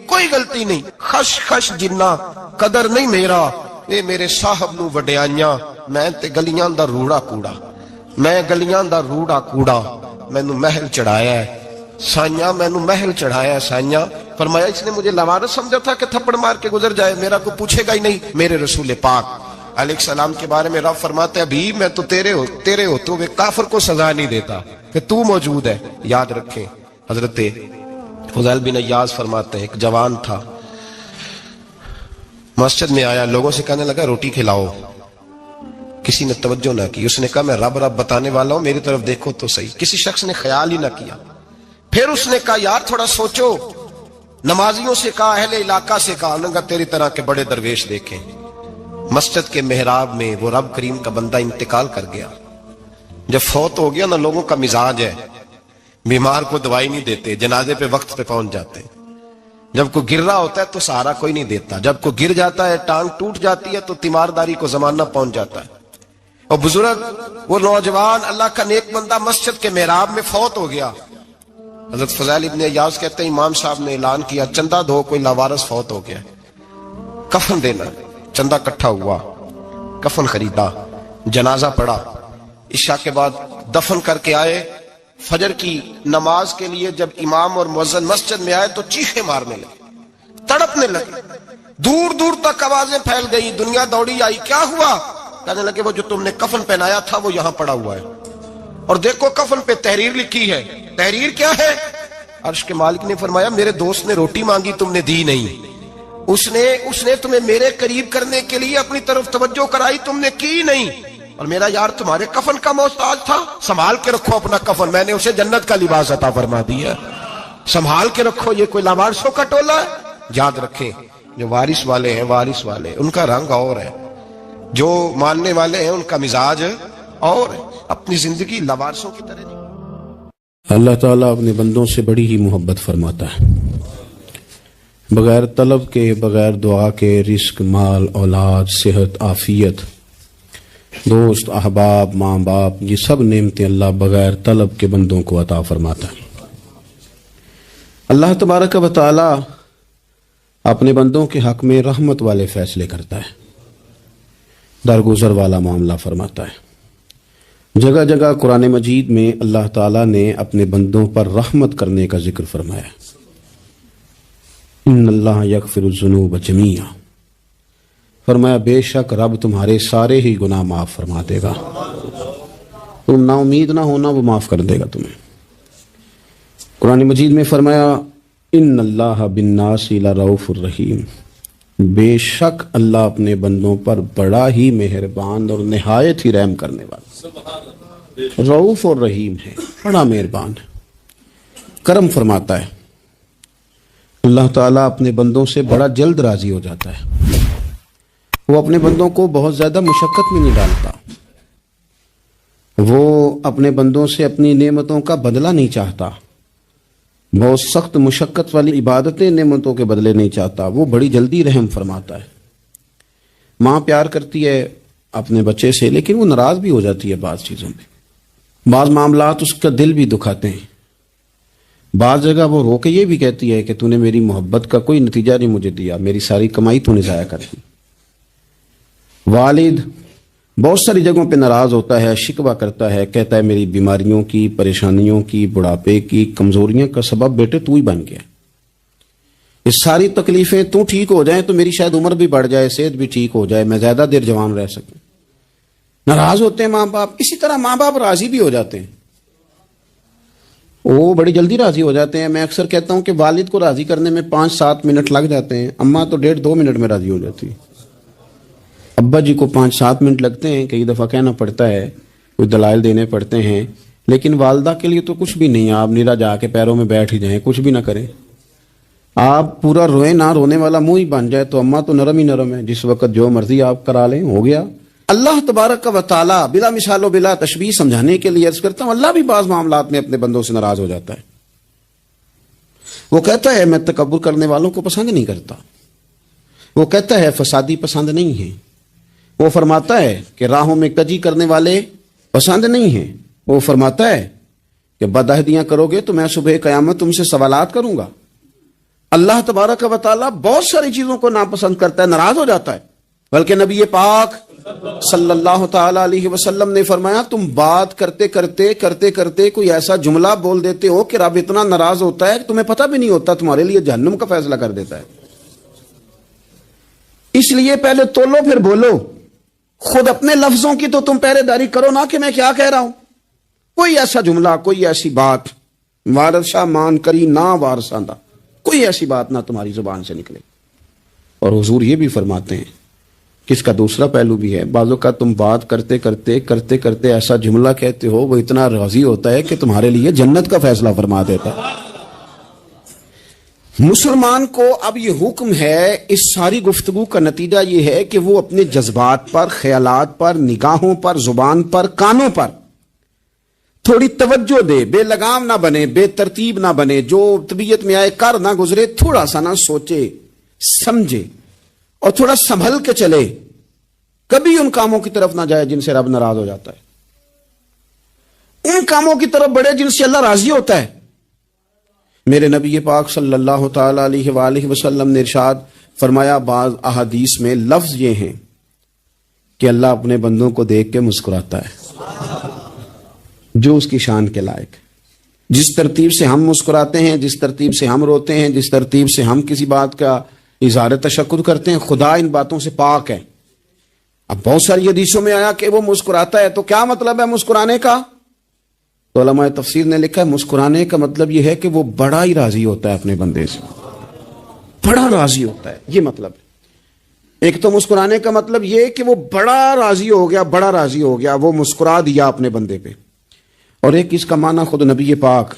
کوئی غلطی نہیں، خش جنہ قدر نہیں میرا، اے میرے صاحب نو وڈیائیاں، میں تے گلیاں دا روڑا کوڑا، میں گلیاں دا روڑا کوڑا، مینوں محل چڑھایا ہے سائیاں، مینوں محل چڑھایا ہے سائیاں۔ فرمایا اس نے مجھے لوارث سمجھا تھا کہ تھپڑ مار کے گزر جائے، میرا کو پوچھے گا ہی نہیں۔ میرے رسول پاک علیہ السلام کے بارے میں رب فرماتے ہیں ابھی میں تو تیرے ہوتے ہوئے کافر کو سزا نہیں دیتا کہ تو موجود ہے۔ یاد رکھیں حضرت فضیل بن عیاض فرماتے ہیں ایک جوان تھا، مسجد میں آیا، لوگوں سے کہنے لگا روٹی کھلاؤ، کسی نے توجہ نہ کی، اس نے کہا میں رب بتانے والا ہوں، میری طرف دیکھو تو صحیح، کسی شخص نے خیال ہی نہ کیا۔ پھر اس نے کہا یار تھوڑا سوچو، نمازیوں سے کہا، اہل علاقہ سے کہا، انہوں نے کہا تیری طرح کے بڑے درویش دیکھیں۔ مسجد کے محراب میں وہ رب کریم کا بندہ انتقال کر گیا، جب فوت ہو گیا نا، لوگوں کا مزاج ہے بیمار کو دوائی نہیں دیتے، جنازے پہ وقت پہ پہنچ جاتے ہیں، جب کوئی گر رہا ہوتا ہے تو سہارا کوئی نہیں دیتا، جب کوئی گر جاتا ہے ٹانگ ٹوٹ جاتی ہے تو تیمارداری کو زمانہ پہنچ جاتا ہے۔ اور بزرگ وہ نوجوان اللہ کا نیک بندہ مسجد کے محراب میں فوت ہو گیا۔ حضرت فضیل ابن عیاض کہتے ہیں امام صاحب نے اعلان کیا چندہ دو، کوئی لاوارث فوت ہو گیا، کفن دینا، چندہ کٹھا ہوا، کفن خریدا، جنازہ پڑا، عشاء کے بعد دفن کر کے آئے، فجر کی نماز کے لیے جب امام اور مؤذن مسجد میں آئے تو چیخیں مارنے لگے، تڑپنے لگے، دور دور تک آوازیں پھیل گئی، دنیا دوڑی آئی، کیا ہوا؟ کہنے لگے وہ جو تم نے کفن پہنایا تھا وہ یہاں پڑا ہوا ہے، اور دیکھو کفن پہ تحریر لکھی ہے۔ تحریر کیا ہے؟ عرش کے مالک نے فرمایا میرے دوست نے روٹی مانگی تم نے دی نہیں، اس نے تمہیں میرے قریب کرنے کے لیے اپنی طرف توجہ کرائی، تم نے کی نہیں، اور میرا یار تمہارے کفن کا محتاج تھا، سنبھال کے رکھو اپنا کفن، میں نے اسے جنت کا لباس عطا فرما دیا، سنبھال کے رکھو، یہ کوئی لاوارثوں کا ٹولہ ہے؟ یاد رکھیں جو وارث والے ہیں ان کا رنگ اور ہے، جو ماننے والے ہیں ان کا مزاج اور ہے، اپنی زندگی لوارثوں کی طرح نہیں۔ اللہ تعالیٰ اپنے بندوں سے بڑی ہی محبت فرماتا ہے، بغیر طلب کے، بغیر دعا کے رزق، مال، اولاد، صحت، عافیت، دوست، احباب، ماں باپ، یہ سب نعمتیں اللہ بغیر طلب کے بندوں کو عطا فرماتا ہے۔ اللہ تبارک و تعالی اپنے بندوں کے حق میں رحمت والے فیصلے کرتا ہے، درگزر والا معاملہ فرماتا ہے۔ جگہ جگہ قرآن مجید میں اللہ تعالیٰ نے اپنے بندوں پر رحمت کرنے کا ذکر فرمایا، ان اللہ یغفر الذنوب جمیعا، فرمایا بے شک رب تمہارے سارے ہی گناہ معاف فرما دے گا، تم نا امید نہ ہونا، وہ معاف کر دے گا تمہیں۔ قرآن مجید میں فرمایا ان اللہ بالناس لرؤوف الرحیم، بے شک اللہ اپنے بندوں پر بڑا ہی مہربان اور نہایت ہی رحم کرنے والا، رؤوف اور رحیم ہے، بڑا مہربان ہے، کرم فرماتا ہے۔ اللہ تعالیٰ اپنے بندوں سے بڑا جلد راضی ہو جاتا ہے، وہ اپنے بندوں کو بہت زیادہ مشقت میں نہیں ڈالتا، وہ اپنے بندوں سے اپنی نعمتوں کا بدلہ نہیں چاہتا، بہت سخت مشقت والی عبادتیں نعمتوں کے بدلے نہیں چاہتا، وہ بڑی جلدی رحم فرماتا ہے۔ ماں پیار کرتی ہے اپنے بچے سے، لیکن وہ ناراض بھی ہو جاتی ہے بعض چیزوں میں، بعض معاملات اس کا دل بھی دکھاتے ہیں، بعض جگہ وہ رو کے یہ بھی کہتی ہے کہ تو نے میری محبت کا کوئی نتیجہ نہیں مجھے دیا، میری ساری کمائی تو نے ضائع کر دی۔ والد بہت ساری جگہوں پہ ناراض ہوتا ہے، شکوہ کرتا ہے، کہتا ہے میری بیماریوں کی، پریشانیوں کی، بڑھاپے کی، کمزوریاں کا سبب بیٹے تو ہی بن گیا، یہ ساری تکلیفیں تو ٹھیک ہو جائیں تو میری شاید عمر بھی بڑھ جائے، صحت بھی ٹھیک ہو جائے، میں زیادہ دیر جوان رہ سکوں۔ ناراض ہوتے ہیں ماں باپ، اسی طرح ماں باپ راضی بھی ہو جاتے ہیں، وہ بڑی جلدی راضی ہو جاتے ہیں۔ میں اکثر کہتا ہوں کہ والد کو راضی کرنے میں 5-7 منٹ لگ جاتے ہیں، اماں تو 1.5-2 منٹ میں راضی ہو جاتی ہے، ابا جی کو 5-7 منٹ لگتے ہیں، کئی دفعہ کہنا پڑتا ہے، کوئی دلائل دینے پڑتے ہیں، لیکن والدہ کے لیے تو کچھ بھی نہیں، آپ نیرا جا کے پیروں میں بیٹھ ہی جائیں، کچھ بھی نہ کریں، آپ پورا روئیں نہ، رونے والا منہ ہی بن جائے، تو اماں تو نرم ہی نرم ہے، جس وقت جو مرضی آپ کرا لیں ہو گیا۔ اللہ تبارک و تعالی بلا مثال و بلا تشبیہ سمجھانے کے لیے عرض کرتا ہوں، اللہ بھی بعض معاملات میں اپنے بندوں سے ناراض ہو جاتا ہے، وہ کہتا ہے میں تکبر کرنے والوں کو پسند نہیں کرتا، وہ کہتا ہے فسادی پسند نہیں ہے، وہ فرماتا ہے کہ راہوں میں کجی کرنے والے پسند نہیں ہیں، وہ فرماتا ہے کہ بدعہدیاں کرو گے تو میں صبح قیامت تم سے سوالات کروں گا۔ اللہ تبارک و تعالیٰ بہت ساری چیزوں کو ناپسند کرتا ہے، ناراض ہو جاتا ہے، بلکہ نبی پاک صلی اللہ تعالی علیہ وسلم نے فرمایا تم بات کرتے کرتے کوئی ایسا جملہ بول دیتے ہو کہ رب اتنا ناراض ہوتا ہے کہ تمہیں پتہ بھی نہیں ہوتا، تمہارے لیے جہنم کا فیصلہ کر دیتا ہے۔ اس لیے پہلے تولو پھر بولو، خود اپنے لفظوں کی تو تم پہرے داری کرو نا کہ میں کیا کہہ رہا ہوں، کوئی ایسا جملہ، کوئی ایسی بات وارثہ مان کری نہ وارثاندہ، کوئی ایسی بات نہ تمہاری زبان سے نکلے۔ اور حضور یہ بھی فرماتے ہیں کہ اس کا دوسرا پہلو بھی ہے، بعض اوقات تم بات کرتے ایسا جملہ کہتے ہو وہ اتنا راضی ہوتا ہے کہ تمہارے لیے جنت کا فیصلہ فرما دیتا ہے۔ مسلمان کو اب یہ حکم ہے، اس ساری گفتگو کا نتیجہ یہ ہے کہ وہ اپنے جذبات پر، خیالات پر، نگاہوں پر، زبان پر، کانوں پر تھوڑی توجہ دے، بے لگام نہ بنے، بے ترتیب نہ بنے، جو طبیعت میں آئے کر نہ گزرے، تھوڑا سا نہ سوچے سمجھے اور تھوڑا سنبھل کے چلے، کبھی ان کاموں کی طرف نہ جائے جن سے رب ناراض ہو جاتا ہے، ان کاموں کی طرف بڑھے جن سے اللہ راضی ہوتا ہے۔ میرے نبی پاک صلی اللہ تعالی علیہ وآلہ وسلم نے ارشاد فرمایا، بعض احادیث میں لفظ یہ ہیں کہ اللہ اپنے بندوں کو دیکھ کے مسکراتا ہے، جو اس کی شان کے لائق۔ جس ترتیب سے ہم مسکراتے ہیں، جس ترتیب سے ہم روتے ہیں، جس ترتیب سے ہم کسی بات کا اظہار تشکر کرتے ہیں، خدا ان باتوں سے پاک ہے۔ اب بہت ساری حدیثوں میں آیا کہ وہ مسکراتا ہے، تو کیا مطلب ہے مسکرانے کا؟ تو علماء تفسیر نے لکھا ہے مسکرانے کا مطلب یہ ہے کہ وہ بڑا ہی راضی ہوتا ہے اپنے بندے سے، بڑا راضی ہوتا ہے، یہ مطلب ہے۔ ایک تو مسکرانے کا مطلب یہ کہ وہ بڑا راضی ہو گیا، بڑا راضی ہو گیا، وہ مسکرا دیا اپنے بندے پہ، اور ایک اس کا معنی خود نبی پاک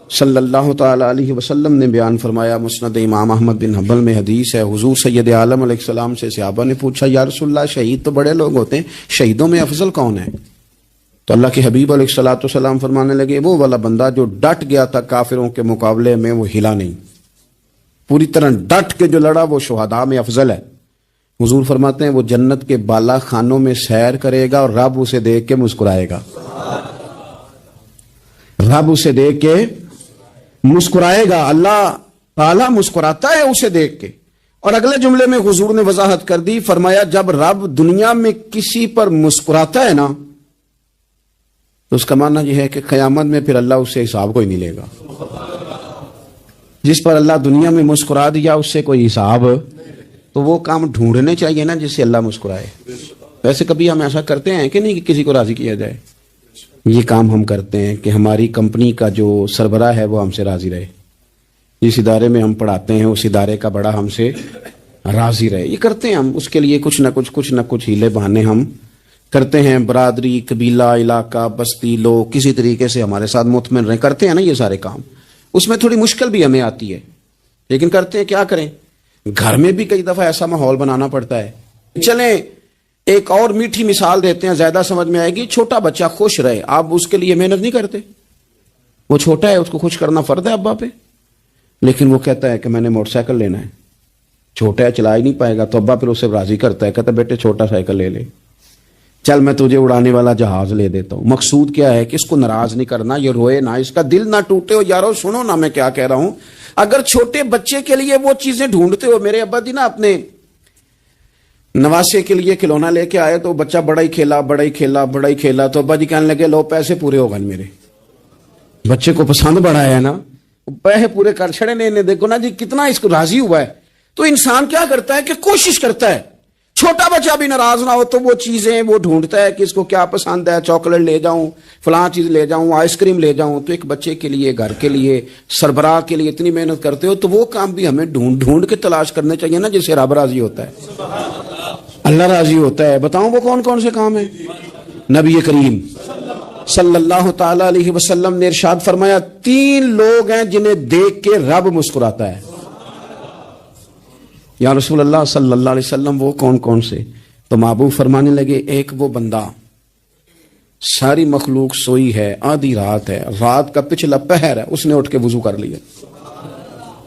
صلی اللہ تعالی علیہ وسلم نے بیان فرمایا، مسند امام احمد بن حنبل میں حدیث ہے، حضور سید عالم علیہ السلام سے صحابہ نے پوچھا یا رسول اللہ شہید تو بڑے لوگ ہوتے ہیں، شہیدوں میں افضل کون ہے؟ تو اللہ کے حبیب علیہ الصلوۃ والسلام فرمانے لگے وہ والا بندہ جو ڈٹ گیا تھا کافروں کے مقابلے میں، وہ ہلا نہیں، پوری طرح ڈٹ کے جو لڑا وہ شہداء میں افضل ہے۔ حضور فرماتے ہیں وہ جنت کے بالا خانوں میں سیر کرے گا اور رب اسے دیکھ کے مسکرائے گا، رب اسے دیکھ کے مسکرائے گا، اللہ تعالیٰ مسکراتا ہے اسے دیکھ کے۔ اور اگلے جملے میں حضور نے وضاحت کر دی، فرمایا جب رب دنیا میں کسی پر مسکراتا ہے نا تو اس کا معنی یہ ہے کہ قیامت میں پھر اللہ اس سے حساب کوئی نہیں لے گا۔ جس پر اللہ دنیا میں مسکرا دیا اس سے کوئی حساب، تو وہ کام ڈھونڈنے چاہیے نا جس سے اللہ مسکرائے۔ ویسے کبھی ہم ایسا کرتے ہیں کہ نہیں کہ کسی کو راضی کیا جائے؟ یہ کام ہم کرتے ہیں کہ ہماری کمپنی کا جو سربراہ ہے وہ ہم سے راضی رہے، جس ادارے میں ہم پڑھاتے ہیں اس ادارے کا بڑا ہم سے راضی رہے، یہ کرتے ہیں ہم۔ اس کے لیے کچھ نہ کچھ ہیلے بہانے ہم کرتے ہیں، برادری، قبیلہ، علاقہ، بستی، لوگ کسی طریقے سے ہمارے ساتھ مطمئن رہیں، کرتے ہیں نا یہ سارے کام۔ اس میں تھوڑی مشکل بھی ہمیں آتی ہے لیکن کرتے ہیں، کیا کریں؟ گھر میں بھی کئی دفعہ ایسا ماحول بنانا پڑتا ہے۔ چلیں ایک اور میٹھی مثال دیتے ہیں، زیادہ سمجھ میں آئے گی۔ چھوٹا بچہ خوش رہے، آپ اس کے لیے محنت نہیں کرتے، وہ چھوٹا ہے اس کو خوش کرنا فرض ہے ابا پہ، لیکن وہ کہتا ہے کہ میں نے موٹر سائیکل لینا ہے، چھوٹا ہے چلا ہی نہیں پائے گا، تو ابا پھر اسے راضی کرتا ہے، کہتا ہے بیٹے چھوٹا سائیکل لے لے، چل میں تجھے اڑانے والا جہاز لے دیتا ہوں۔ مقصود کیا ہے کہ اس کو ناراض نہیں کرنا، یہ روئے نہ، اس کا دل نہ ٹوٹے ہو۔ یارو سنو نا میں کیا کہہ رہا ہوں، اگر چھوٹے بچے کے لیے وہ چیزیں ڈھونڈتے ہو، میرے ابا جی نا اپنے نواسے کے لیے کھلونا لے کے آئے تو بچہ بڑا ہی کھیلا تو ابا جی کہنے لگے لو پیسے پورے ہو گئے میرے، بچے کو پسند بڑا ہے نا، پیسے پورے کر چھڑے نے، دیکھو نا جی کتنا اس کو راضی ہوا ہے۔ تو انسان کیا کرتا ہے کہ کوشش کرتا ہے، چھوٹا بچہ بھی ناراض نہ ہو تو وہ چیزیں وہ ڈھونڈتا ہے کہ اس کو کیا پسند ہے، چاکلیٹ لے جاؤں، فلاں چیز لے جاؤں، آئس کریم لے جاؤں۔ تو ایک بچے کے لیے، گھر کے لیے، سربراہ کے لیے اتنی محنت کرتے ہو تو وہ کام بھی ہمیں ڈھونڈ کے تلاش کرنے چاہیے نا جس سے رب راضی ہوتا ہے، اللہ راضی ہوتا ہے۔ بتاؤں وہ کون کون سے کام ہیں؟ نبی کریم صلی اللہ تعالی علیہ وسلم نے ارشاد فرمایا 3 لوگ ہیں جنہیں دیکھ کے رب مسکراتا ہے۔ یا رسول اللہ صلی اللہ علیہ وسلم وہ کون کون سے؟ تو محبوب فرمانے لگے ایک وہ بندہ ساری مخلوق سوئی ہے، آدھی رات ہے، رات کا پچھلا پہر ہے، اس نے اٹھ کے وضو کر لیا،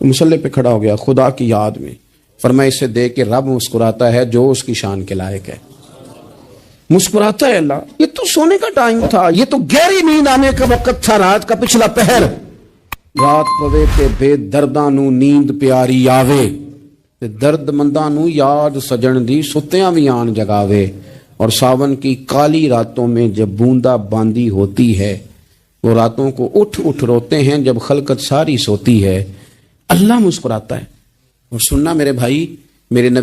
مصلی پہ کھڑا ہو گیا خدا کی یاد میں، فرمایا اسے دیکھ کے رب مسکراتا ہے جو اس کی شان کے لائق ہے، مسکراتا ہے اللہ۔ یہ تو سونے کا ٹائم تھا، یہ تو گہری نیند آنے کا وقت تھا، رات کا پچھلا پہر، رات پوے تے بے درداں نو نیند پیاری آوے، درد منداں نو یاد سجن دی ستیاں بھی آن جگاوے، اور ساون کی کالی راتوں میں جب بوندا باندی ہوتی ہے، وہ راتوں کو اٹھ اٹھ روتے ہیں جب خلقت ساری سوتی ہے، اللہ مسکراتا ہے۔ اور سننا میرے بھائی، میرے نبی